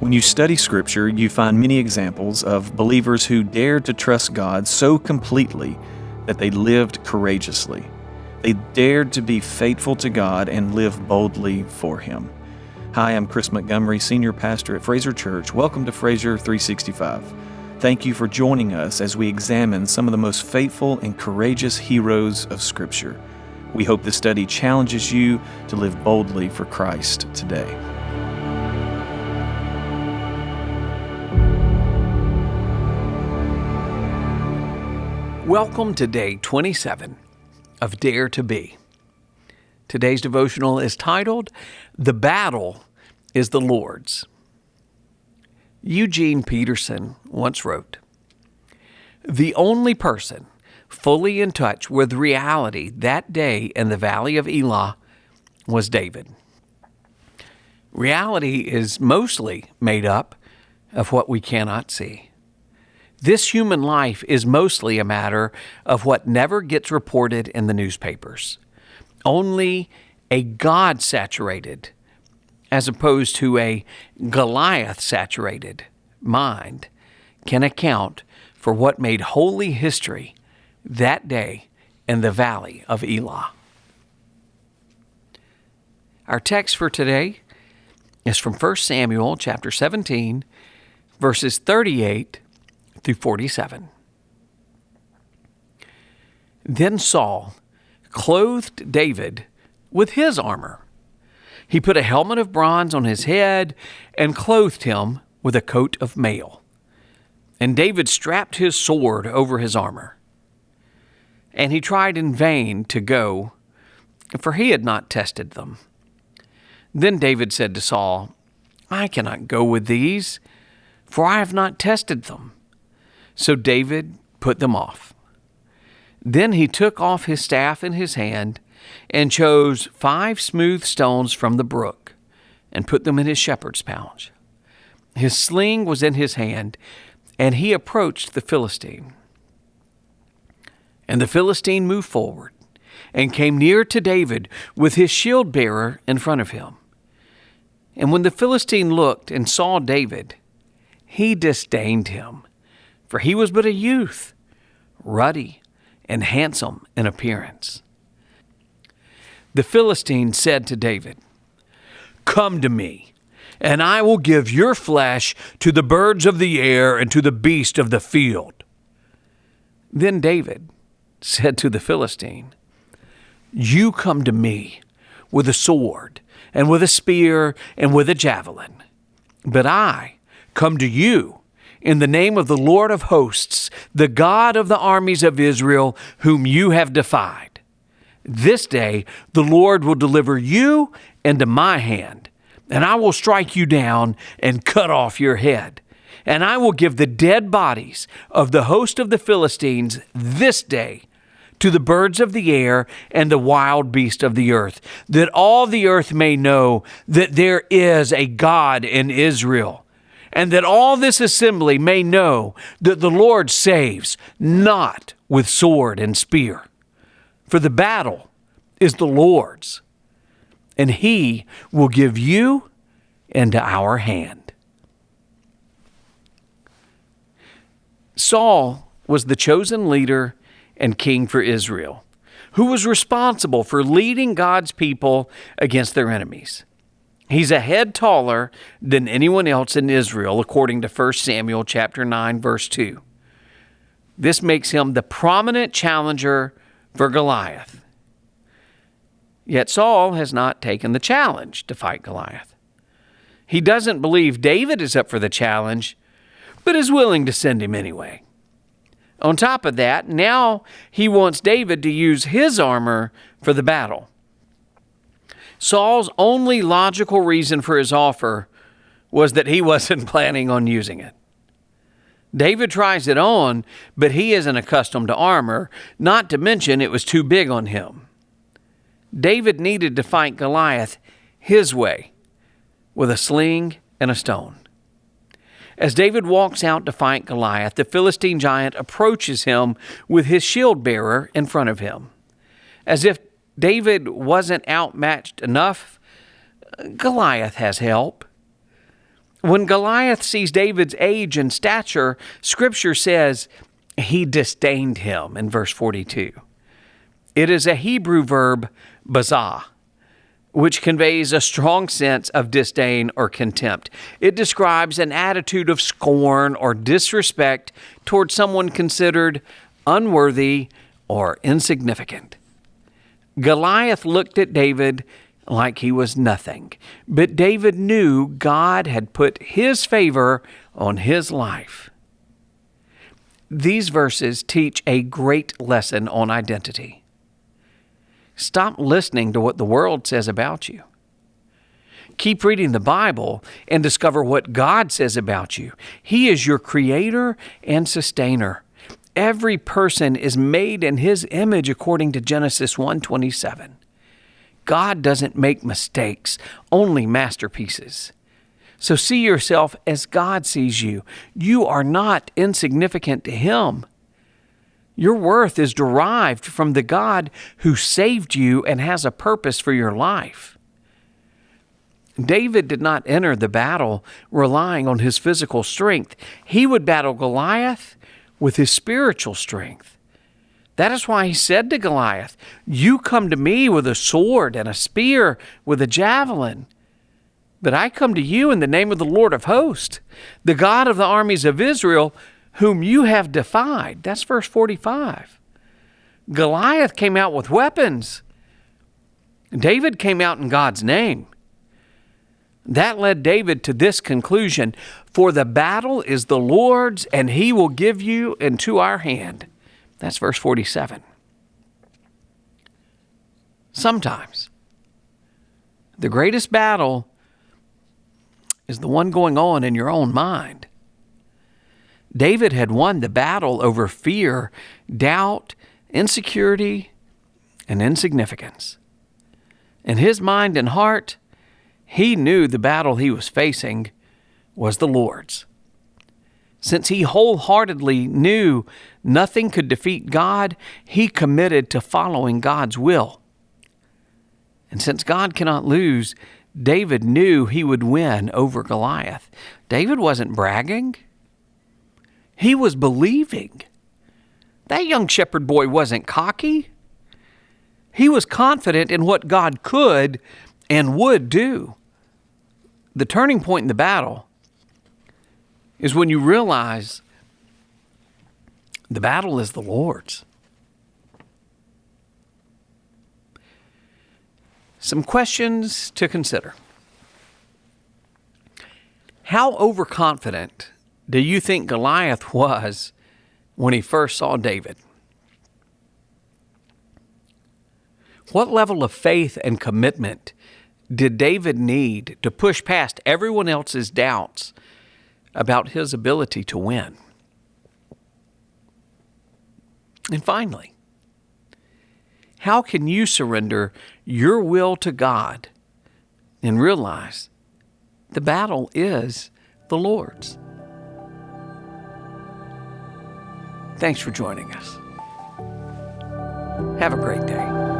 When you study Scripture, you find many examples of believers who dared to trust God so completely that they lived courageously. They dared to be faithful to God and live boldly for Him. Hi, I'm Chris Montgomery, Senior Pastor at Fraser Church. Welcome to Fraser 365. Thank you for joining us as we examine some of the most faithful and courageous heroes of Scripture. We hope this study challenges you to live boldly for Christ today. Welcome to day 27 of Dare to Be. Today's devotional is titled, "The Battle is the Lord's." Eugene Peterson once wrote, "The only person fully in touch with reality that day in the valley of Elah was David." Reality is mostly made up of what we cannot see. This human life is mostly a matter of what never gets reported in the newspapers. Only a God-saturated, as opposed to a Goliath-saturated mind can account for what made holy history that day in the valley of Elah. Our text for today is from 1 Samuel chapter 17, verses 38 through 47. Then Saul clothed David with his armor. He put a helmet of bronze on his head and clothed him with a coat of mail. And David strapped his sword over his armor. And he tried in vain to go, for he had not tested them. Then David said to Saul, "I cannot go with these, for I have not tested them." So David put them off. Then he took off his staff in his hand and chose 5 smooth stones from the brook and put them in his shepherd's pouch. His sling was in his hand, and he approached the Philistine. And the Philistine moved forward and came near to David with his shield bearer in front of him. And when the Philistine looked and saw David, he disdained him, for he was but a youth, ruddy and handsome in appearance. The Philistine said to David, "Come to me, and I will give your flesh to the birds of the air and to the beasts of the field." Then David said to the Philistine, "You come to me with a sword and with a spear and with a javelin, but I come to you in the name of the Lord of hosts, the God of the armies of Israel, whom you have defied. This day the Lord will deliver you into my hand, and I will strike you down and cut off your head. And I will give the dead bodies of the host of the Philistines this day to the birds of the air and the wild beasts of the earth, that all the earth may know that there is a God in Israel, and that all this assembly may know that the Lord saves not with sword and spear. For the battle is the Lord's, and He will give you into our hand." Saul was the chosen leader and king for Israel, who was responsible for leading God's people against their enemies. He's a head taller than anyone else in Israel, according to 1 Samuel chapter 9, verse 2. This makes him the prominent challenger for Goliath. Yet Saul has not taken the challenge to fight Goliath. He doesn't believe David is up for the challenge, but is willing to send him anyway. On top of that, now he wants David to use his armor for the battle. Saul's only logical reason for his offer was that he wasn't planning on using it. David tries it on, but he isn't accustomed to armor, not to mention it was too big on him. David needed to fight Goliath his way, with a sling and a stone. As David walks out to fight Goliath, the Philistine giant approaches him with his shield bearer in front of him. As if David wasn't outmatched enough, Goliath has help. When Goliath sees David's age and stature, Scripture says he disdained him in verse 42. It is a Hebrew verb, bazah, which conveys a strong sense of disdain or contempt. It describes an attitude of scorn or disrespect towards someone considered unworthy or insignificant. Goliath looked at David like he was nothing, but David knew God had put his favor on his life. These verses teach a great lesson on identity. Stop listening to what the world says about you. Keep reading the Bible and discover what God says about you. He is your creator and sustainer. Every person is made in His image according to Genesis 1:27. God doesn't make mistakes, only masterpieces. So see yourself as God sees you. You are not insignificant to Him. Your worth is derived from the God who saved you and has a purpose for your life. David did not enter the battle relying on his physical strength. He would battle Goliath with his spiritual strength. That is why he said to Goliath, "You come to me with a sword and a spear, with a javelin. But I come to you in the name of the Lord of hosts, the God of the armies of Israel, whom you have defied." That's verse 45. Goliath came out with weapons. David came out in God's name. That led David to this conclusion: "For the battle is the Lord's, and He will give you into our hand." That's verse 47. Sometimes the greatest battle is the one going on in your own mind. David had won the battle over fear, doubt, insecurity, and insignificance. In his mind and heart, he knew the battle he was facing was the Lord's. Since he wholeheartedly knew nothing could defeat God, he committed to following God's will. And since God cannot lose, David knew he would win over Goliath. David wasn't bragging. He was believing. That young shepherd boy wasn't cocky. He was confident in what God could and would do. The turning point in the battle is when you realize the battle is the Lord's. Some questions to consider. How overconfident do you think Goliath was when he first saw David? What level of faith and commitment did David need to push past everyone else's doubts about his ability to win? And finally, how can you surrender your will to God and realize the battle is the Lord's? Thanks for joining us. Have a great day.